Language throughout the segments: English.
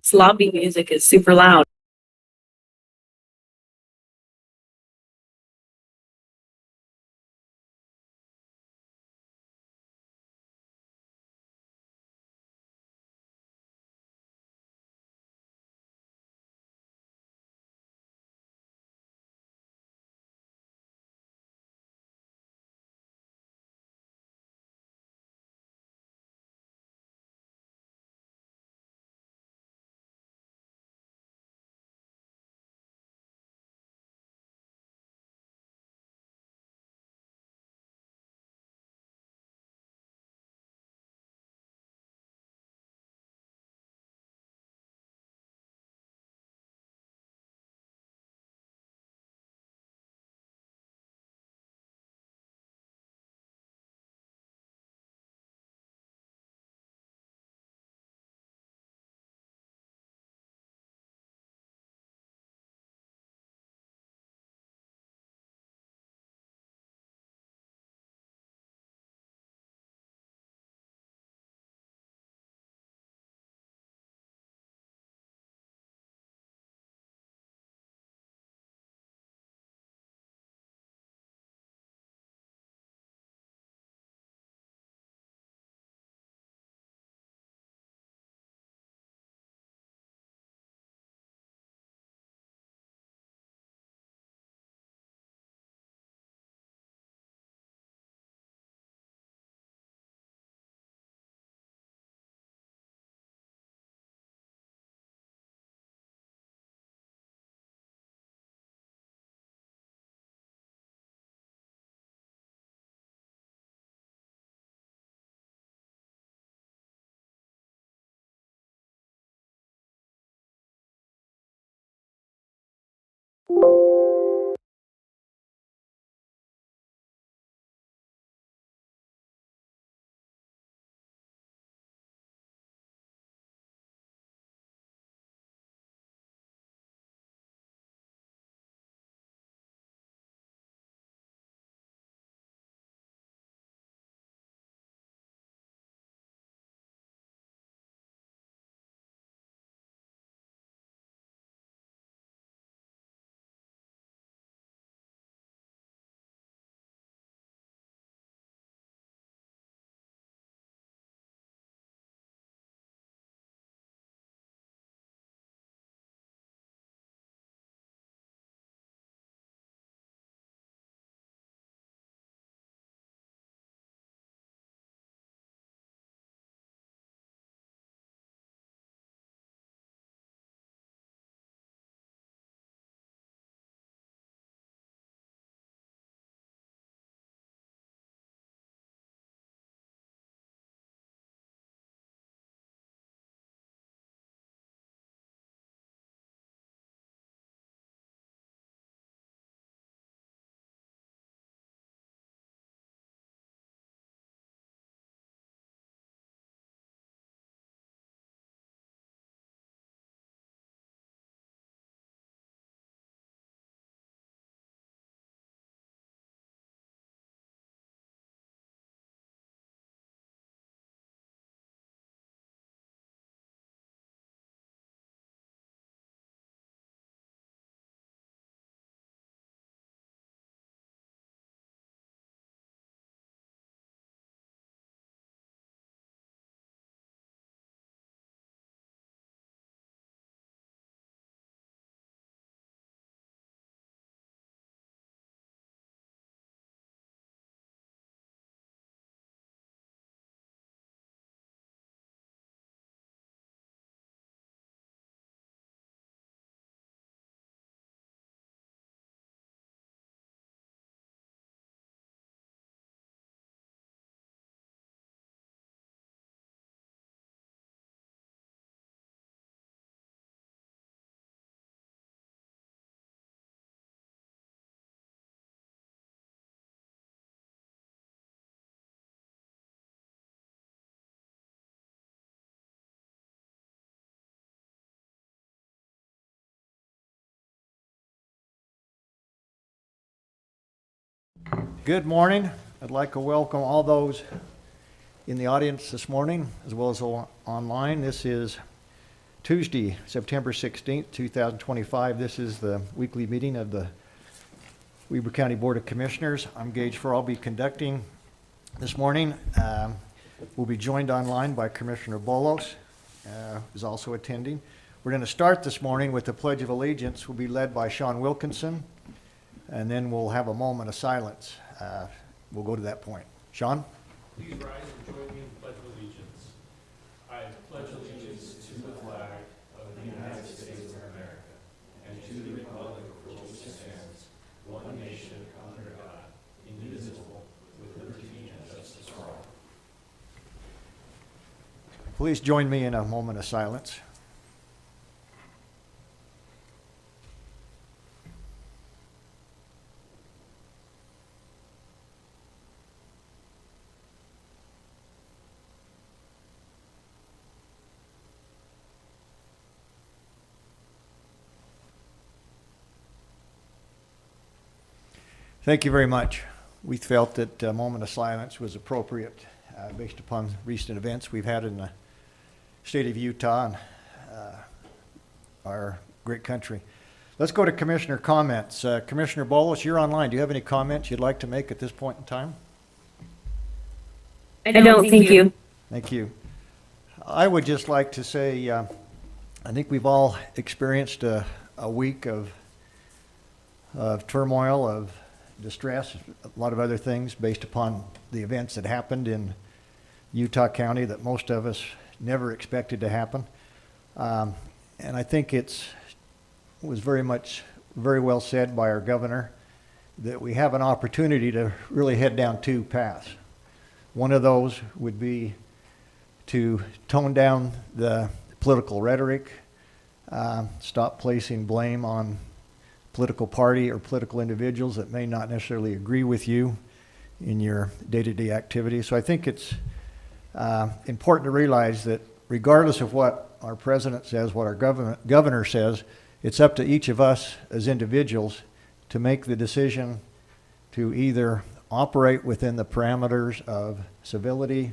This lobby music is super loud. Good morning. I'd like to welcome all those in the audience this morning, as well as online. This is Tuesday, September 16th, 2025. This is the weekly meeting of the Weber County Board of Commissioners. I'm Gage Furr. I'll be conducting this morning. We'll be joined online by Commissioner Bolos, who's also attending. We're going to start this morning with the Pledge of Allegiance. We'll be led by Sean Wilkinson, and then we'll have a moment of silence. We'll go to that point. Sean? Please rise and join me in the Pledge of Allegiance. I pledge allegiance to the flag of the United States of America and to the republic for which it stands, one nation under God, indivisible, with liberty and justice for all. Please join me in a moment of silence. Thank you very much. We felt that a moment of silence was appropriate based upon recent events we've had in the state of Utah and our great country. Let's go to Commissioner comments. Commissioner Bolos, you're online. Do you have any comments you'd like to make at this point in time? I don't, thank you. Thank you. I would just like to say, I think we've all experienced a week of turmoil, of distress, a lot of other things based upon the events that happened in Utah County that most of us never expected to happen. And I think was very well said by our governor that we have an opportunity to really head down two paths. One of those would be to tone down the political rhetoric, stop placing blame on political party or political individuals that may not necessarily agree with you in your day-to-day activity. So I think it's important to realize that regardless of what our president says, what our governor says, it's up to each of us as individuals to make the decision to either operate within the parameters of civility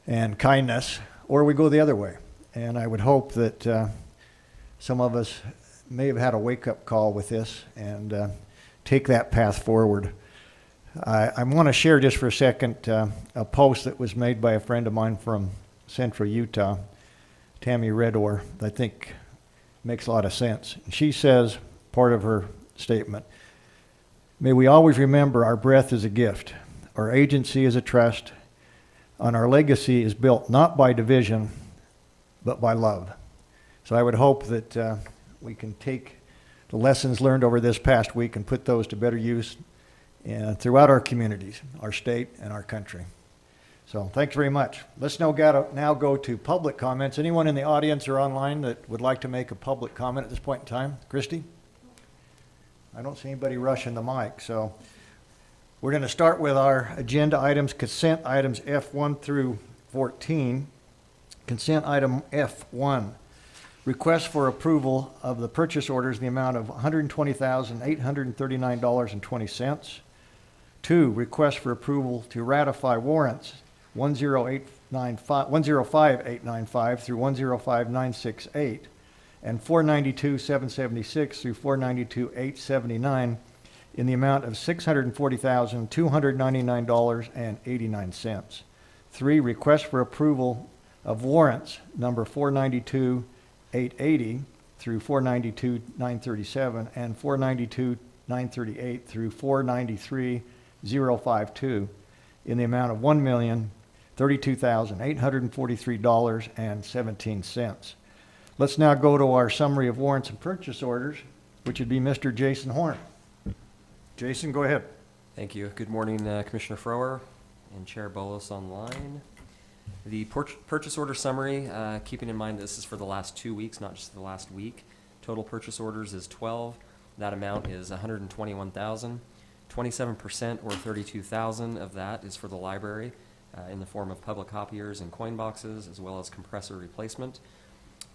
and kindness, or we go the other way. And I would hope that some of us may have had a wake-up call with this and take that path forward. I want to share just for a second a post that was made by a friend of mine from central Utah, Tammy Redor, that I think makes a lot of sense. She says, part of her statement, "May we always remember our breath is a gift, our agency is a trust, and our legacy is built not by division, but by love." So I would hope that we can take the lessons learned over this past week and put those to better use throughout our communities, our state, and our country. So thanks very much. Let's now go to public comments. Anyone in the audience or online that would like to make a public comment at this point in time? Christy? I don't see anybody rushing the mic, so we're going to start with our agenda items, consent items F1 through 14. Consent item F1. Request for approval of the purchase orders in the amount of $120,839.20. 2, request for approval to ratify warrants 105,895 through 105,968 and 492,776 through 492,879 in the amount of $640,299.89. 3, request for approval of warrants number 492,880 through 492,937 and 492,938 through 493,052 in the amount of $1,032,843.17. Let's now go to our summary of warrants and purchase orders, which would be Mr. Jason Horn. Jason, go ahead. Thank you. Good morning, Commissioner Frower and Chair Bolos online. The purchase order summary, keeping in mind this is for the last 2 weeks, not just the last week. Total purchase orders is 12. That amount is $121,000. 27% or $32,000 of that is for the library in the form of public copiers and coin boxes, as well as compressor replacement.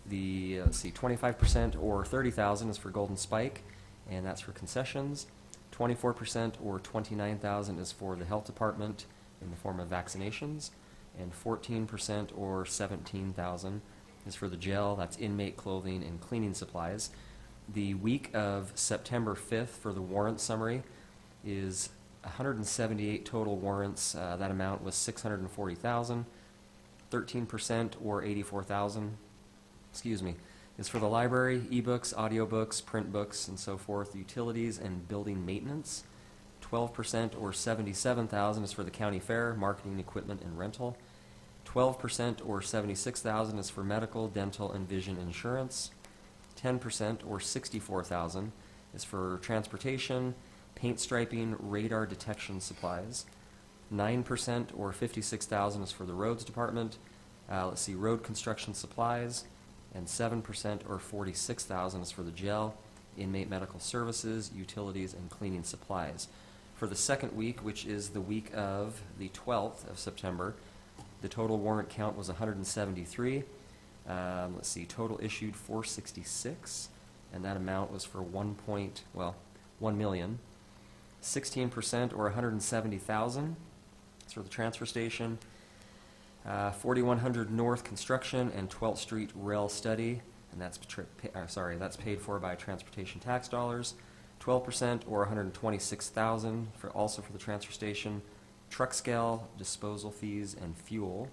The 25% or $30,000 is for Golden Spike, and that's for concessions. 24% or $29,000 is for the health department in the form of vaccinations, and 14% or $17,000 is for the jail. That's inmate clothing and cleaning supplies. The week of September 5th for the warrant summary is 178 total warrants. That amount was $640,000. 13% or $84,000, is for the library, ebooks, audiobooks, print books, and so forth, utilities and building maintenance. 12% or $77,000 is for the county fair, marketing, equipment, and rental. 12% or $76,000 is for medical, dental, and vision insurance. 10% or $64,000 is for transportation, paint striping, radar detection supplies. 9% or $56,000 is for the roads department. Road construction supplies. And 7% or $46,000 is for the jail, inmate medical services, utilities, and cleaning supplies. For the second week, which is the week of the 12th of September, the total warrant count was 173. Total issued 466, and that amount was for $1 million. 16% or $170,000 is for the transfer station. 4100 North construction and 12th Street rail study, and that's paid for by transportation tax dollars. 12% or $126,000 also for the transfer station, truck scale, disposal fees, and fuel.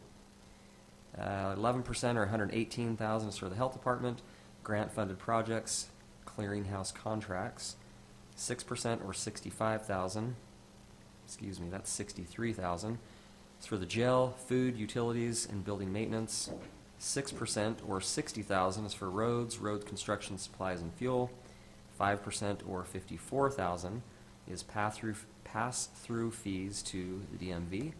11% or $118,000 is for the health department, grant-funded projects, clearinghouse contracts. 6% or $65,000. That's $63,000. It's for the jail, food, utilities, and building maintenance. 6% or $60,000 is for roads, road construction supplies, and fuel. 5% or $54,000 is pass-through fees to the DMV.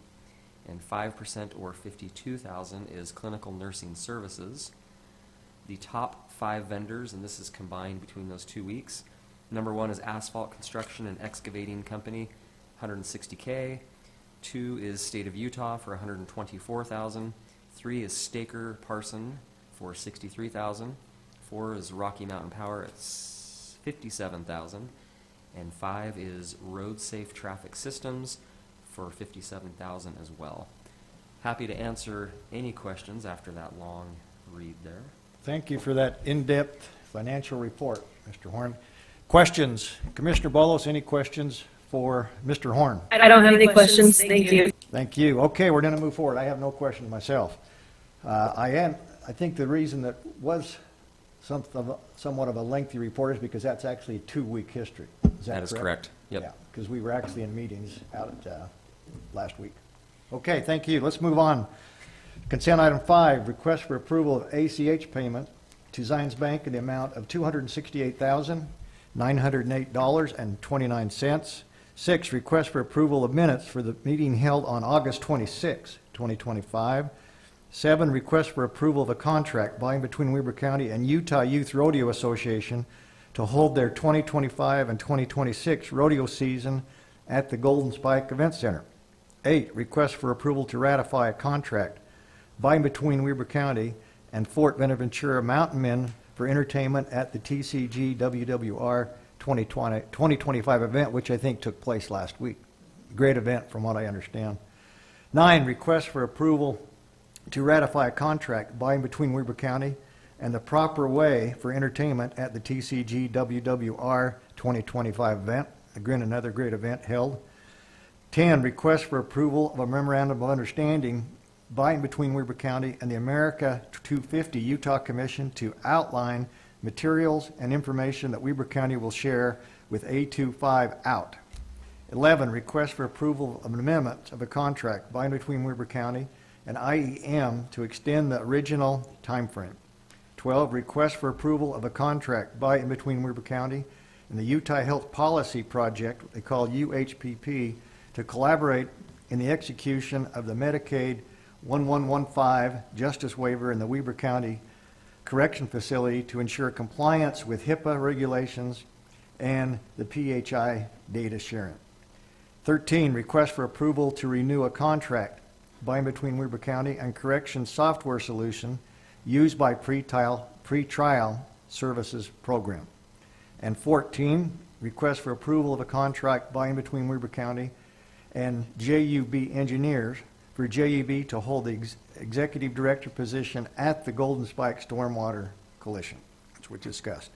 And 5% or $52,000 is clinical nursing services. The top 5 vendors, and this is combined between those 2 weeks. Number 1 is Asphalt Construction and Excavating Company, $160K. 2 is State of Utah for $124,000. 3 is Staker Parson for $63,000. 4 is Rocky Mountain Power at $57,000. And 5 is Road Safe Traffic Systems for $57,000 as well. Happy to answer any questions after that long read there. Thank you for that in-depth financial report, Mr. Horn. Questions? Commissioner Bolos, any questions for Mr. Horn? I don't have any questions. Thank you. Thank you. Okay, we're going to move forward. I have no questions myself. I think the reason that was somewhat of a lengthy report is because that's actually a 2-week history. That is correct. Yep. Yeah, because we were actually in meetings out at last week. Okay, thank you. Let's move on. Consent item 5, request for approval of ACH payment to Zions Bank in the amount of $268,908.29. 6, request for approval of minutes for the meeting held on August 26, 2025. 7, request for approval of a contract by and between Weber County and Utah Youth Rodeo Association to hold their 2025 and 2026 rodeo season at the Golden Spike Event Center. 8, request for approval to ratify a contract by and between Weber County and Fort Benaventura Mountain Men for entertainment at the TCG WWR 2025 event, which I think took place last week. Great event from what I understand. 9, request for approval to ratify a contract by and between Weber County and the Proper Way for entertainment at the TCG WWR 2025 event. Again, another great event held. 10, request for approval of a memorandum of understanding by and between Weber County and the America 250 Utah Commission to outline materials and information that Weber County will share with A25 out. 11, request for approval of an amendment of a contract by and between Weber County and IEM to extend the original time frame. 12, request for approval of a contract by and between Weber County and the Utah Health Policy Project, what they call UHPP, to collaborate in the execution of the Medicaid 1115 Justice Waiver in the Weber County Correction Facility to ensure compliance with HIPAA regulations and the PHI data sharing. 13, request for approval to renew a contract by and between Weber County and Correction Software Solution used by pretrial services program. And 14, request for approval of a contract by and between Weber County and JUB Engineers for JEB to hold the executive director position at the Golden Spike Stormwater Coalition, which we discussed.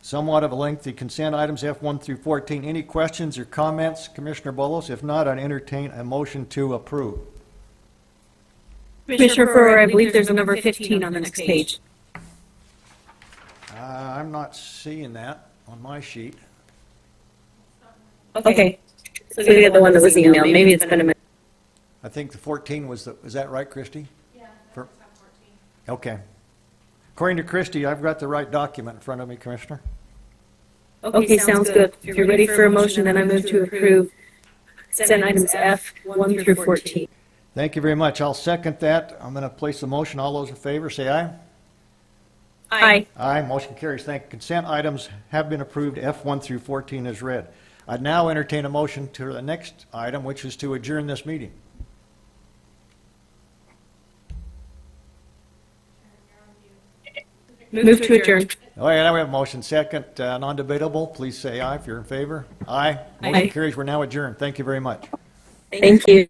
Somewhat of a lengthy consent items, F1 through 14. Any questions or comments, Commissioner Bolos? If not, I'd entertain a motion to approve. Commissioner Farrar, I believe there's a number 15 on the next page. I'm not seeing that on my sheet. Okay. So we got the one that was emailed. Maybe it's been a minute. I think the 14 was is that right, Christie? Yeah, For- that's 14. Okay. According to Christie, I've got the right document in front of me, Commissioner. Okay, sounds good. If you're ready for a motion, then I move to approve consent items F1 through 14. Thank you very much. I'll second that. I'm going to place the motion. All those in favor, say aye. Aye. Aye, motion carries. Thank you. Consent items have been approved. F1 through 14 is read. I'd now entertain a motion to the next item, which is to adjourn this meeting. Move to adjourn. Oh, yeah, now we have a motion. Second, non-debatable. Please say aye if you're in favor. Aye. Motion Aye. carries. We're now adjourned. Thank you very much. Thank you.